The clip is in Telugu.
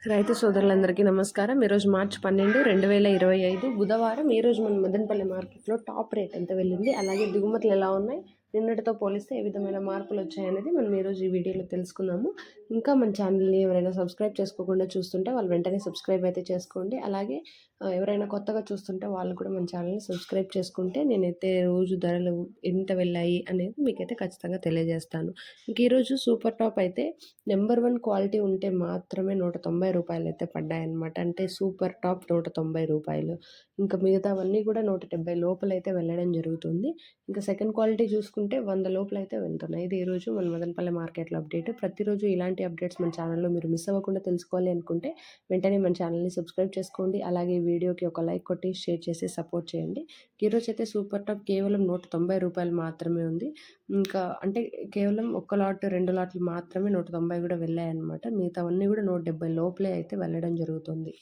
రైతు సోదరులందరికీ నమస్కారం. ఈరోజు మార్చి 12, 2025 బుధవారం. ఈరోజు మన మదనపల్లి మార్కెట్లో టాప్ రేట్ ఎంత వెళ్ళింది, అలాగే దిగుమతులు ఎలా ఉన్నాయి, నిన్నటితో పోలిస్తే ఏ విధమైన మార్పులు వచ్చాయనేది మనం ఈరోజు ఈ వీడియోలో తెలుసుకుందాము. ఇంకా మన ఛానల్ని ఎవరైనా సబ్స్క్రైబ్ చేసుకోకుండా చూస్తుంటే వాళ్ళు వెంటనే సబ్స్క్రైబ్ అయితే చేసుకోండి. అలాగే ఎవరైనా కొత్తగా చూస్తుంటే వాళ్ళు కూడా మన ఛానల్ని సబ్స్క్రైబ్ చేసుకుంటే నేనైతే రోజు ధరలు ఎంత వెళ్ళాయి అనేది మీకైతే ఖచ్చితంగా తెలియజేస్తాను. ఇంక ఈరోజు సూపర్ టాప్ అయితే నెంబర్ 1 క్వాలిటీ ఉంటే మాత్రమే ₹190 అయితే పడ్డాయన్నమాట. అంటే సూపర్ టాప్ ₹190. ఇంకా మిగతావన్నీ కూడా 170 లోపలైతే వెళ్ళడం జరుగుతుంది. ఇంకా సెకండ్ క్వాలిటీ చూసుకుంటే 100 లోపలైతే వెళ్తున్నాయి. ఇది ఈరోజు మన మదనపల్లి మార్కెట్‌లో అప్డేట్. ప్రతిరోజు ఇలాంటి అప్డేట్స్ మన ఛానల్‌లో మీరు మిస్ అవ్వకుండా తెలుసుకోవాలి అనుకుంటే వెంటనే మన ఛానల్‌ని సబ్స్క్రైబ్ చేసుకోండి. అలాగే వీడియోకి ఒక లైక్ కొట్టి షేర్ చేసి సపోర్ట్ చేయండి. ఈరోజైతే సూపర్ టాప్ కేవలం ₹190 మాత్రమే ఉంది. ఇంకా అంటే కేవలం ఒక్క లాట్, 2 లాట్లు మాత్రమే 190 కూడా వెళ్ళాయన్నమాట. మిగతావన్నీ కూడా 170 లోపలే అయితే వెళ్ళడం జరుగుతుంది.